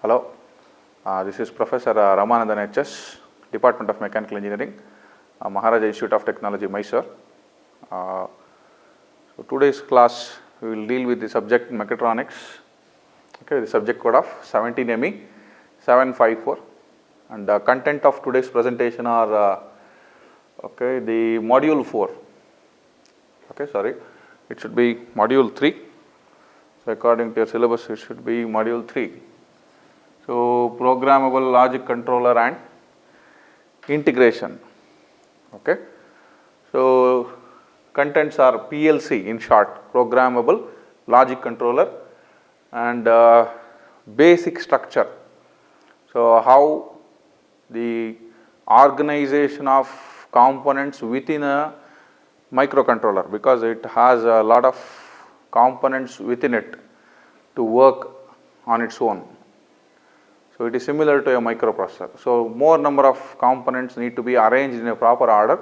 Hello, this is Professor Ramanandan HS, Department of Mechanical Engineering, Maharaja Institute of Technology, Mysore. So today's class we will deal with the subject mechatronics, okay, the subject code of 17ME754, and the content of today's presentation are okay, the module 4, okay, sorry, it should be module 3. So according to your syllabus, it should be module 3. So programmable logic controller and integration. Okay. So contents are PLC, in short, programmable logic controller, and basic structure. So how the organization of components within a microcontroller, because it has a lot of components within it to work on its own. So it is similar to a microprocessor. So more number of components need to be arranged in a proper order.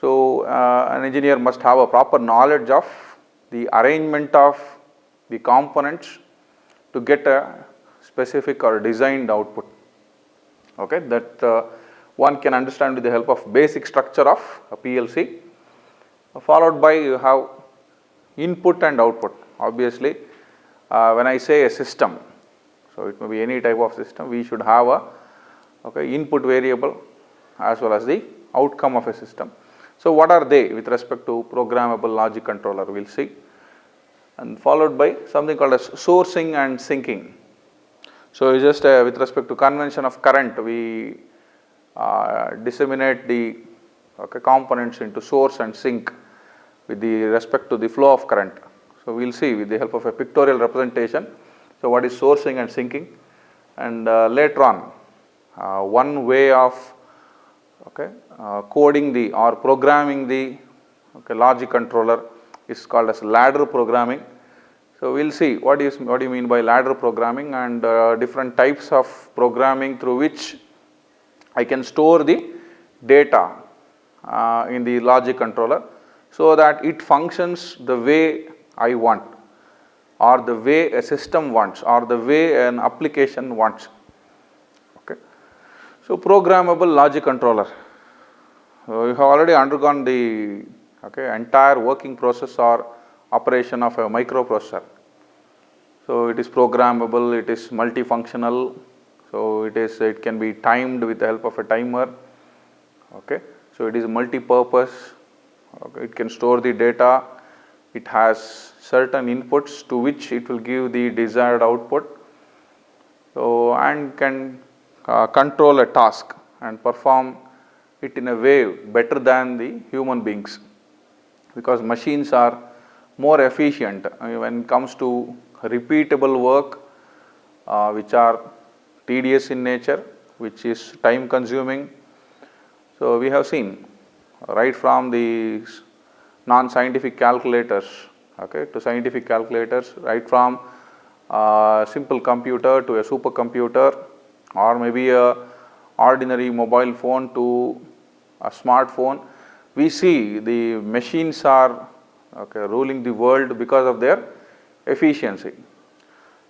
So an engineer must have a proper knowledge of the arrangement of the components to get a specific or designed output. Okay, that one can understand with the help of basic structure of a PLC. Followed by you have input and output. Obviously, when I say a system, so it may be any type of system, we should have a input variable as well as the outcome of a system. So what are they with respect to programmable logic controller, we will see, and followed by something called as sourcing and sinking. So just with respect to convention of current, we disseminate the components into source and sink with the respect to the flow of current. So we will see with the help of a pictorial representation. So what is sourcing and sinking, and later on one way of coding the or programming the logic controller is called as ladder programming. So we will see what do you mean by ladder programming, and different types of programming through which I can store the data in the logic controller so that it functions the way I want, or the way a system wants, or the way an application wants. Okay. So programmable logic controller, we have already undergone the entire working process or operation of a microprocessor. So it is programmable, it is multifunctional, so it can be timed with the help of a timer. Okay. So it is multi-purpose, it can store the data, it has certain inputs to which it will give the desired output, so and can control a task and perform it in a way better than the human beings, because machines are more efficient when it comes to repeatable work which are tedious in nature, which is time consuming. So we have seen right from the non-scientific calculators to scientific calculators, right from simple computer to a supercomputer, or maybe a ordinary mobile phone to a smartphone, we see the machines are ruling the world because of their efficiency.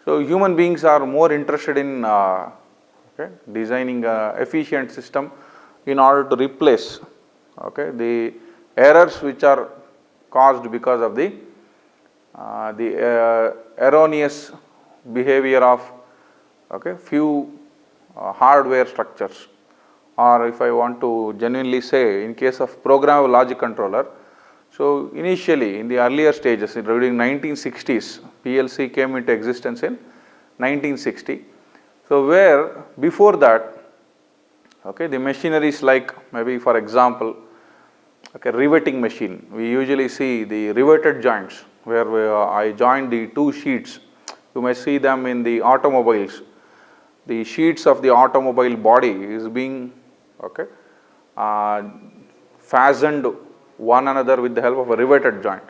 So human beings are more interested in designing an efficient system in order to replace the errors which are caused because of the erroneous behavior of few hardware structures. Or if I want to genuinely say, in case of programmable logic controller, so initially in the earlier stages during 1960s, PLC came into existence in 1960. So where before that the machineries like maybe for example riveting machine, we usually see the riveted joints where I join the two sheets. You may see them in the automobiles. The sheets of the automobile body is being fastened one another with the help of a riveted joint.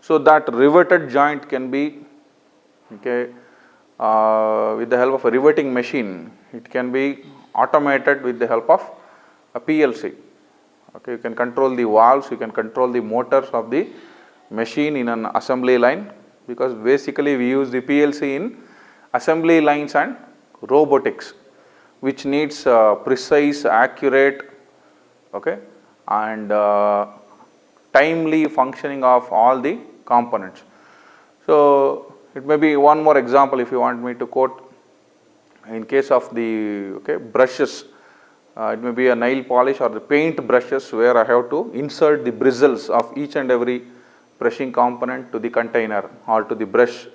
So that riveted joint can be with the help of a riveting machine, it can be automated with the help of a PLC. You can control the valves, you can control the motors of the machine in an assembly line, because basically we use the PLC in assembly lines and robotics, which needs precise, accurate, okay, and timely functioning of all the components. So it may be one more example if you want me to quote. In case of the brushes, it may be a nail polish or the paint brushes where I have to insert the bristles of each and every brushing component to the container or to the brush.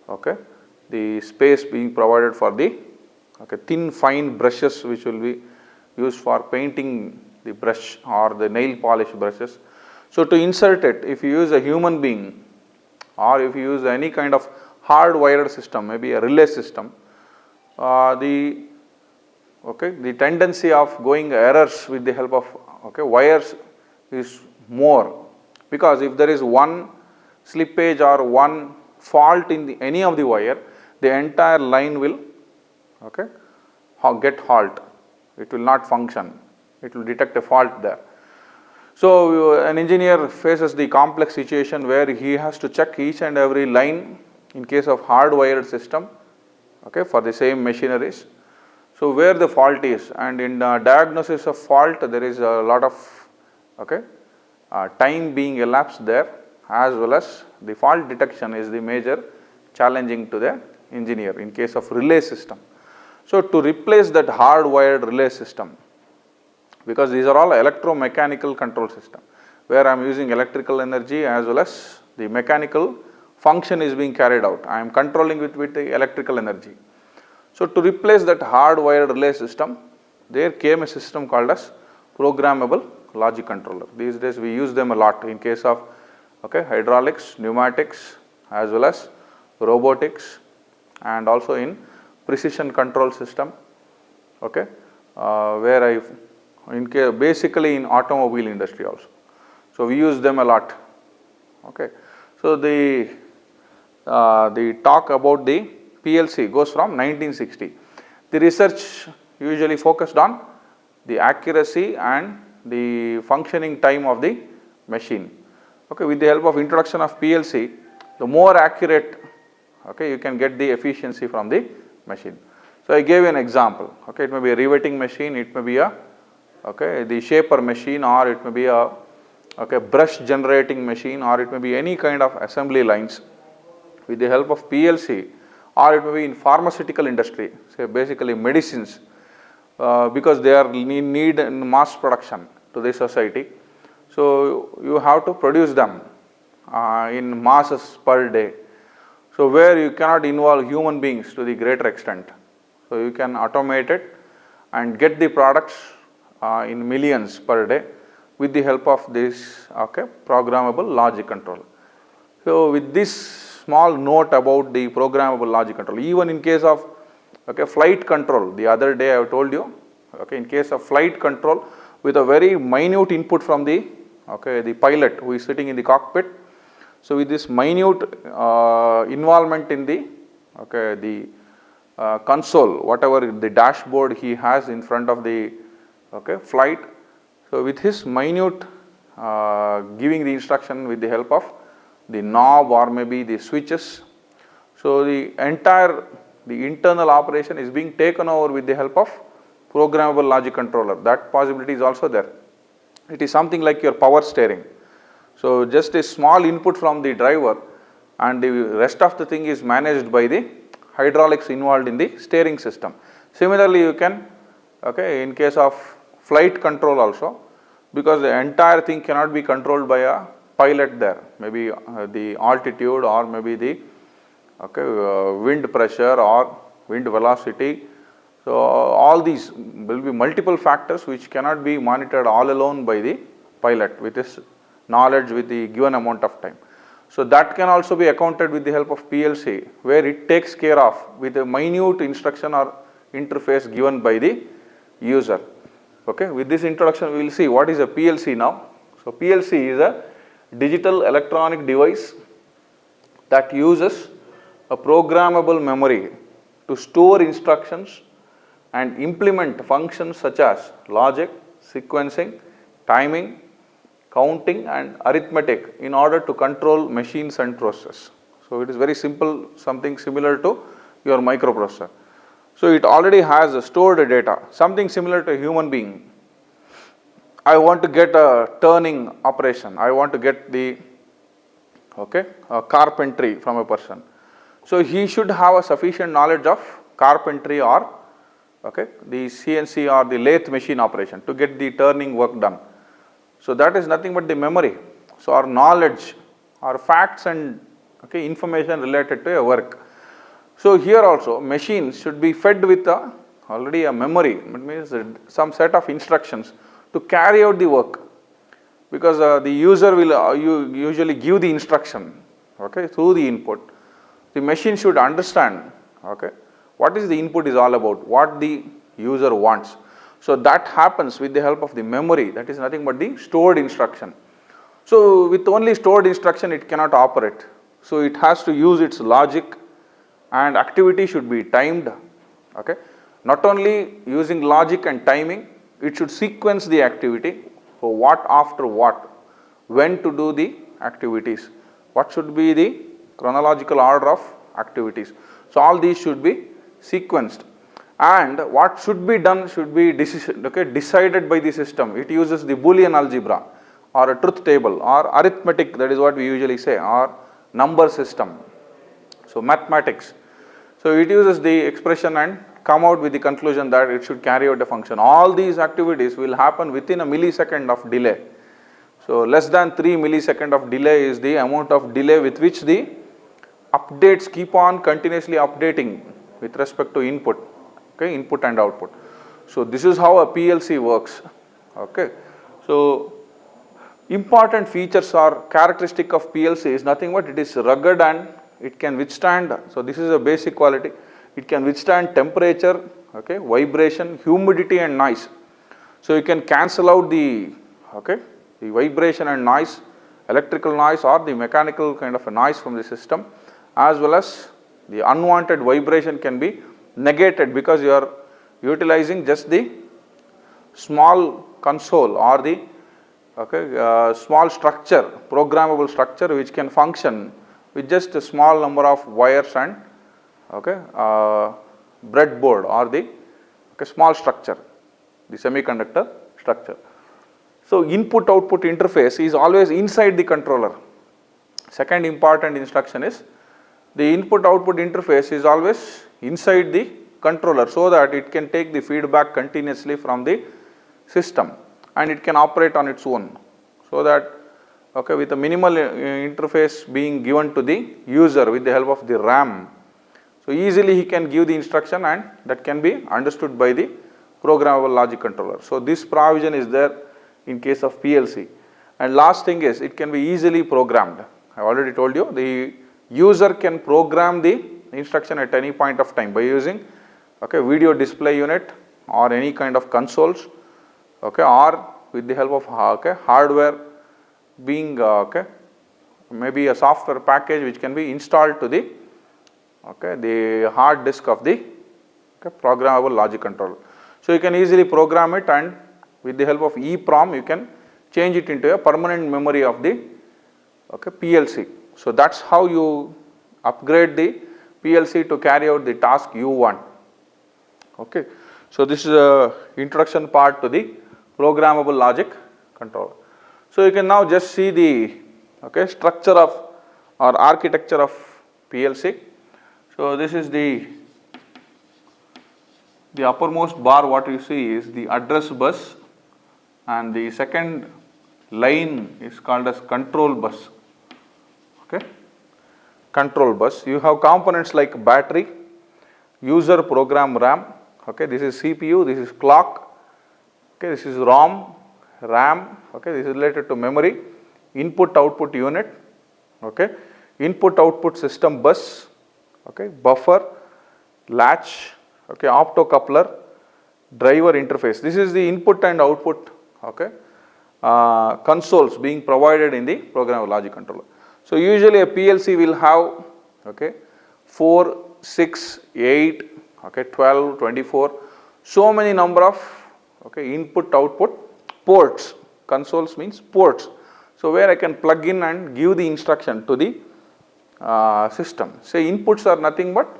Okay, the space being provided for the thin fine brushes which will be used for painting the brush or the nail polish brushes. So to insert it, if you use a human being or if you use any kind of hardwired system, maybe a relay system, the tendency of going errors with the help of wires is more, because if there is one slippage or one fault in any of the wire, the entire line will get halt. It will not function. It will detect a fault there. So an engineer faces the complex situation where he has to check each and every line in case of hardwired system, for the same machineries. So where the fault is, and in diagnosis of fault there is a lot of time being elapsed there, as well as the fault detection is the major challenging to the engineer in case of relay system. So to replace that hardwired relay system, because these are all electromechanical control system where I am using electrical energy as well as the mechanical function is being carried out. I am controlling it with the electrical energy. So to replace that hardwired relay system, there came a system called as programmable logic controller. These days we use them a lot in case of hydraulics, pneumatics, as well as robotics, and also in precision control system, where basically in automobile industry also. So we use them a lot. So the talk about the PLC goes from 1960. The research usually focused on the accuracy and the functioning time of the machine. With the help of introduction of PLC, the more accurate you can get the efficiency from the machine. So I gave you an example. It may be a riveting machine, it may be a the shaper machine, or it may be a brush generating machine, or it may be any kind of assembly lines. With the help of PLC, or it may be in pharmaceutical industry, say basically medicines, because they are need in mass production to the society. So you have to produce them in masses per day. So where you cannot involve human beings to the greater extent. So you can automate it and get the products in millions per day with the help of this programmable logic controller. So with this small note about the programmable logic control, even in case of flight control, the other day I have told you, in case of flight control, with a very minute input from the the pilot who is sitting in the cockpit. So with this minute involvement in the console, whatever the dashboard he has in front of the flight, so with his minute giving the instruction with the help of the knob or maybe the switches, so the internal operation is being taken over with the help of programmable logic controller. That possibility is also there. It is something like your power steering. So just a small input from the driver and the rest of the thing is managed by the hydraulics involved in the steering system. Similarly, you can in case of flight control also, because the entire thing cannot be controlled by a pilot there, maybe the altitude or maybe the wind pressure or wind velocity. So all these will be multiple factors which cannot be monitored all alone by the pilot with his knowledge with the given amount of time. So that can also be accounted with the help of PLC, where it takes care of with a minute instruction or interface given by the user. With this introduction we will see what is a PLC now. So PLC is a digital electronic device that uses a programmable memory to store instructions and implement functions such as logic, sequencing, timing, counting and arithmetic in order to control machines and processes. So it is very simple, something similar to your microprocessor. So it already has stored data, something similar to a human being. I want to get a turning operation, I want to get the carpentry from a person. So he should have a sufficient knowledge of carpentry or the CNC or the lathe machine operation to get the turning work done. So that is nothing but the memory. So our knowledge, our facts and information related to a work. So here also machines should be fed with already a memory, it means some set of instructions to carry out the work, because the user will usually give the instruction through the input. The machine should understand what is the input is all about, what the user wants. So that happens with the help of the memory, that is nothing but the stored instruction. So with only stored instruction it cannot operate. So it has to use its logic, and activity should be timed. Not only using logic and timing, it should sequence the activity for what after what, when to do the activities, what should be the chronological order of activities. So all these should be sequenced, and what should be done should be decided by the system. It uses the Boolean algebra or a truth table or arithmetic, that is what we usually say, or number system. So mathematics. So it uses the expression and come out with the conclusion that it should carry out a function. All these activities will happen within a millisecond of delay. So less than 3 millisecond of delay is the amount of delay with which the updates keep on continuously updating with respect to input, input and output. So this is how a PLC works. So important features or characteristic of PLC is nothing but it is rugged and it can withstand. So this is a basic quality. It can withstand temperature, vibration, humidity and noise. So you can cancel out the vibration and noise, electrical noise or the mechanical kind of a noise from the system, as well as the unwanted vibration can be negated because you are utilizing just the small console or the small structure, programmable structure, which can function with just a small number of wires and breadboard or the small structure, the semiconductor structure. So input output interface is always inside the controller. Second important instruction is the input output interface is always inside the controller, so that it can take the feedback continuously from the system and it can operate on its own, so that with a minimal interface being given to the user with the help of the RAM. So easily he can give the instruction and that can be understood by the programmable logic controller. So this provision is there in case of PLC. And last thing is it can be easily programmed. I have already told you the user can program the instruction at any point of time by using video display unit or any kind of consoles, or with the help of hardware being maybe a software package which can be installed to the hard disk of the programmable logic controller. So you can easily program it, and with the help of EEPROM you can change it into a permanent memory of the PLC. So that's how you upgrade the PLC to carry out the task you want. So this is a introduction part to the programmable logic controller. So you can now just see the structure of or architecture of PLC. So this is the uppermost bar, what you see is the address bus, and the second line is called as control bus. Control bus. You have components like battery, user program RAM, this is CPU, this is clock, this is ROM, RAM, this is related to memory, input output unit, input output system bus, buffer, latch, optocoupler, driver interface. This is the input and output consoles being provided in the programmable logic controller. So usually a PLC will have 4, 6, 8, 12, 24, so many number of input output ports. Consoles means ports. So where I can plug in and give the instruction to the system. Say inputs are nothing but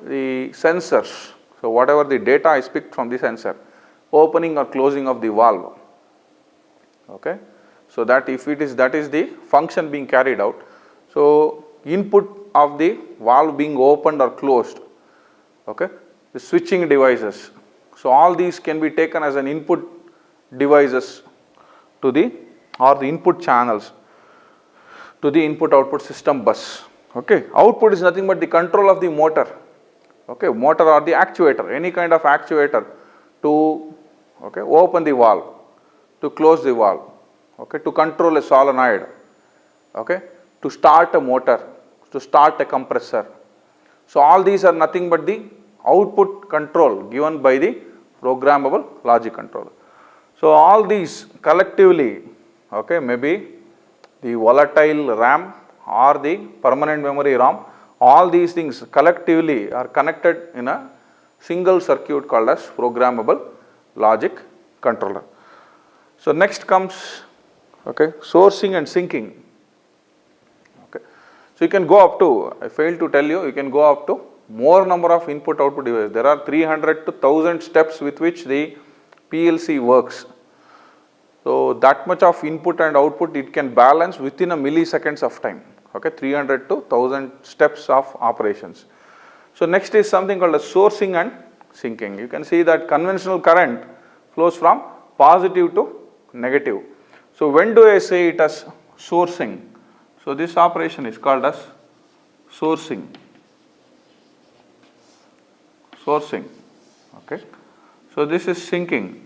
the sensors, So whatever the data is picked from the sensor, opening or closing of the valve. Okay. So that if it is, that is the function being carried out. So input of the valve being opened or closed. Okay. The switching devices. So all these can be taken as an input devices to the, or the input channels to the input output system bus. Okay. Output is nothing but the control of the motor. Okay. Motor or the actuator, any kind of actuator to, okay, open the valve, to close the valve, okay, to control a solenoid, okay, to start a motor, to start a compressor. So all these are nothing but the output control given by the programmable logic controller. So all these collectively, okay, maybe the volatile RAM or the permanent memory RAM, all these things collectively are connected in a single circuit called as programmable logic controller. So next comes, okay, sourcing and syncing. Okay. So you can go up to, I failed to tell you, you can go up to more number of input output devices. There are 300 to 1000 steps with which the PLC works. So that much of input and output it can balance within a milliseconds of time. Okay, 300 to 1000 steps of operations. So next is something called as sourcing and syncing. You can see that conventional current flows from positive to negative. So when do I say it as sourcing? So this operation is called as sourcing. Sourcing. Okay. So this is syncing.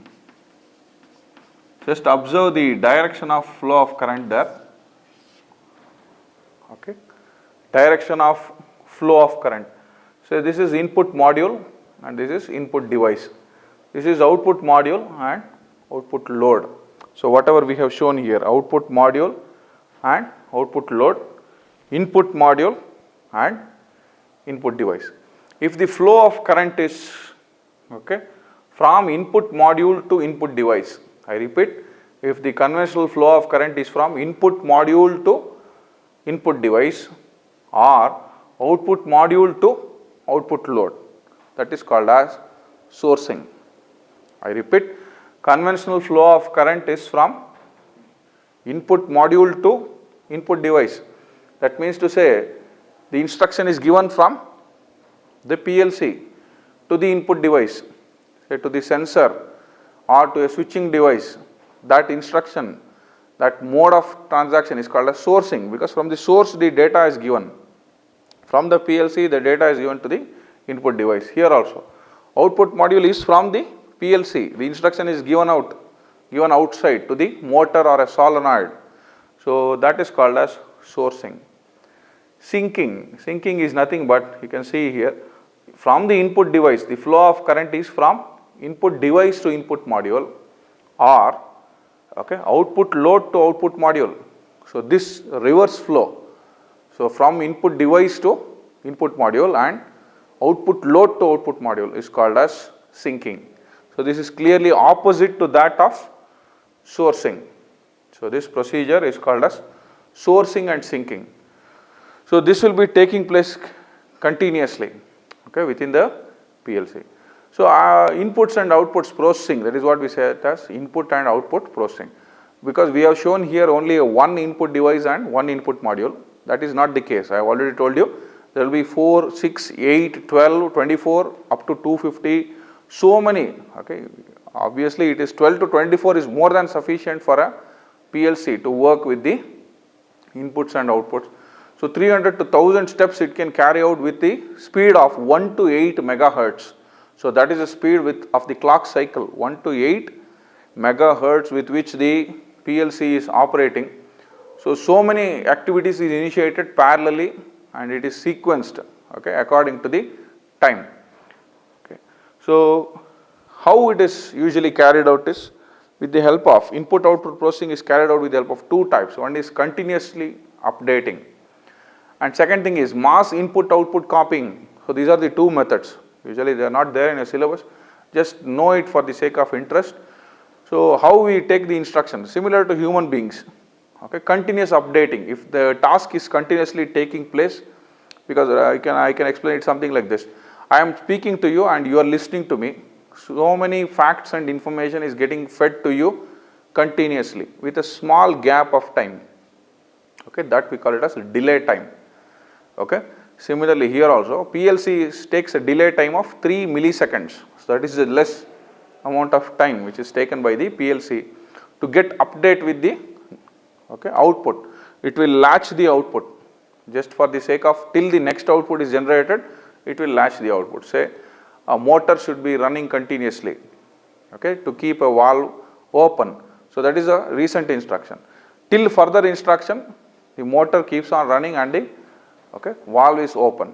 Just observe the direction of flow of current there. Okay. Direction of flow of current. So this is input module and this is input device. This is output module and output load. So whatever we have shown here, output module and output load, input module and input device. If the flow of current is, okay, from input module to input device, I repeat, if the conventional flow of current is from input module to input device or output module to output load, that is called as sourcing. I repeat, conventional flow of current is from input module to input device. That means to say the instruction is given from the PLC to the input device, say to the sensor or to a switching device. That instruction, that mode of transaction is called as sourcing, because from the source the data is given. From the PLC the data is given to the input device. Here also output module is from the PLC, the instruction is given outside to the motor or a solenoid. So that is called as sourcing. Syncing is nothing but, you can see here, from the input device the flow of current is from input device to input module or, okay, output load to output module. So this reverse flow. So from input device to input module and output load to output module is called as syncing. So this is clearly opposite to that of sourcing. So this procedure is called as sourcing and syncing. So this will be taking place continuously, okay, within the PLC. So inputs and outputs processing, that is what we say as input and output processing. Because we have shown here only a one input device and one input module. That is not the case. I have already told you there will be 4, 6, 8, 12, 24 up to 250, so many. Okay. Obviously it is 12 to 24 is more than sufficient for a PLC to work with the inputs and outputs. So 300 to 1000 steps it can carry out with the speed of 1 to 8 megahertz. So that is the speed of the clock cycle, 1 to 8 megahertz with which the PLC is operating. So many activities is initiated parallelly and it is sequenced, okay, according to the time. Okay. So how it is usually carried out is with the help of input output processing is carried out with the help of two types. One is continuously updating and second thing is mass input output copying. So these are the two methods. Usually they are not there in a syllabus, just know it for the sake of interest. So how we take the instruction, similar to human beings, okay, continuous updating. If the task is continuously taking place, because I can explain it something like this. I am speaking to you and you are listening to me. So many facts and information is getting fed to you continuously with a small gap of time. Okay, that we call it as delay time. Okay. Similarly, here also PLC takes a delay time of 3 milliseconds. So that is the less amount of time which is taken by the PLC to get update with the output. It will latch the output just for the sake of till the next output is generated, it will latch the output. Say a motor should be running continuously, okay, to keep a valve open. So that is a recent instruction. Till further instruction, the motor keeps on running and the valve is open.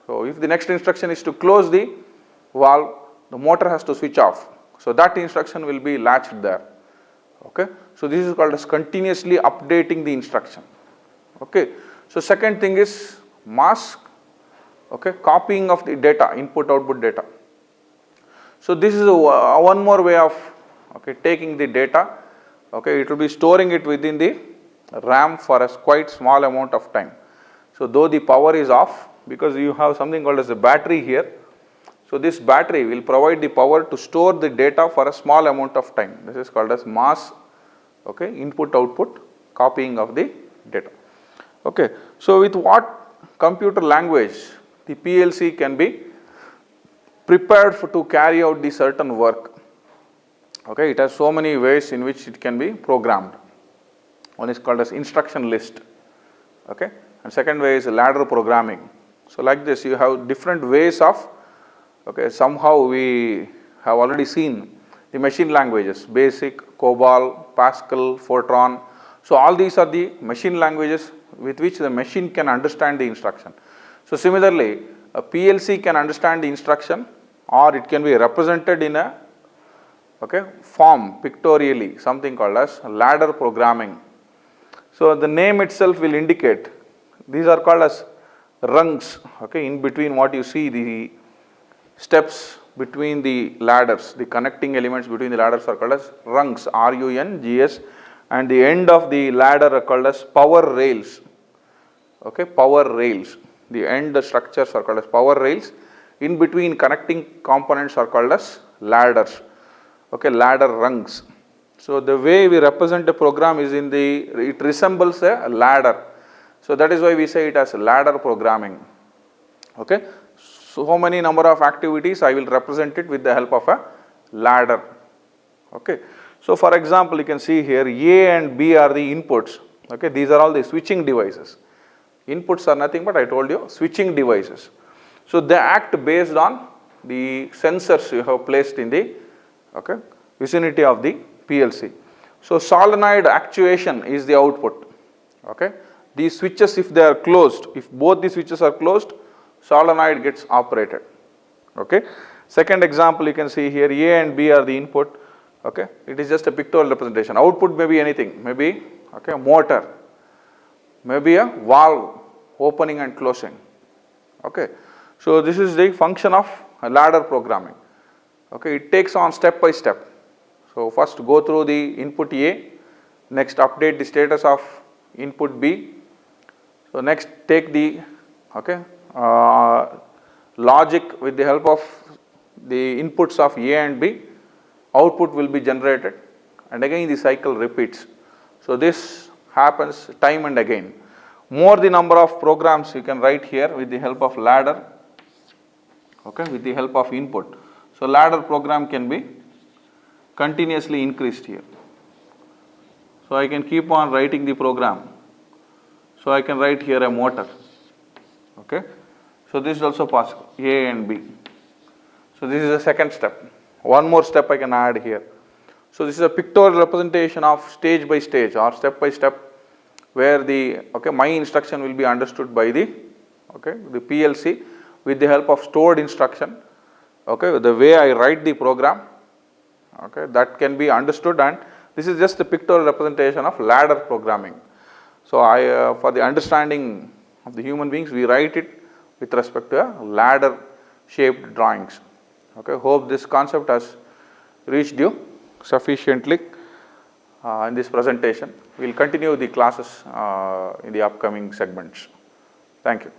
So if the next instruction is to close the valve, the motor has to switch off. So that instruction will be latched there. Okay. So this is called as continuously updating the instruction. Okay. So second thing is mass copying of the data, input output data. So this is one more way of taking the data. Okay, it will be storing it within the RAM for a quite small amount of time. So though the power is off, because you have something called as a battery here. So this battery will provide the power to store the data for a small amount of time. This is called as mass input output copying of the data. Okay. So with what computer language the PLC can be prepared to carry out the certain work. Okay. It has so many ways in which it can be programmed. One is called as instruction list. Okay. And second way is ladder programming. So like this you have different ways of somehow we have already seen the machine languages, BASIC, COBOL, Pascal, Fortran. So all these are the machine languages with which the machine can understand the instruction. So similarly, a PLC can understand the instruction or it can be represented in a form pictorially, something called as ladder programming. So the name itself will indicate these are called as rungs. Okay, in between what you see, the steps between the ladders, the connecting elements between the ladders are called as rungs, RUNGS, and the end of the ladder are called as power rails. Okay, power rails. The end structures are called as power rails. In between connecting components are called as ladders. Okay, ladder rungs. So the way we represent a program is it resembles a ladder. So that is why we say it as ladder programming. Okay. So many number of activities I will represent it with the help of a ladder. Okay. So for example, you can see here A and B are the inputs. Okay. These are all the switching devices. Inputs are nothing but I told you switching devices. So they act based on the sensors you have placed in the vicinity of the PLC. So solenoid actuation is the output. Okay. These switches, if they are closed, if both the switches are closed, solenoid gets operated. Okay. Second example you can see here A and B are the input. Okay. It is just a pictorial representation. Output may be anything, maybe a motor, maybe a valve opening and closing. Okay. So this is the function of ladder programming. Okay. It takes on step by step. So first go through the input A, next update the status of input B. So next take the logic with the help of the inputs of A and B, output will be generated and again the cycle repeats. So this happens time and again. More the number of programs you can write here with the help of ladder, with the help of input. So ladder program can be continuously increased here. So I can keep on writing the program. So I can write here a motor. Okay. So this is also possible, A and B. So this is the second step. One more step I can add here. So this is a pictorial representation of stage by stage or step by step, where the my instruction will be understood by the the PLC with the help of stored instruction. Okay, the way I write the program, that can be understood, and this is just the pictorial representation of ladder programming. So for the understanding of the human beings, we write it with respect to a ladder shaped drawings. Okay, hope this concept has reached you sufficiently in this presentation. We will continue the classes in the upcoming segments. Thank you.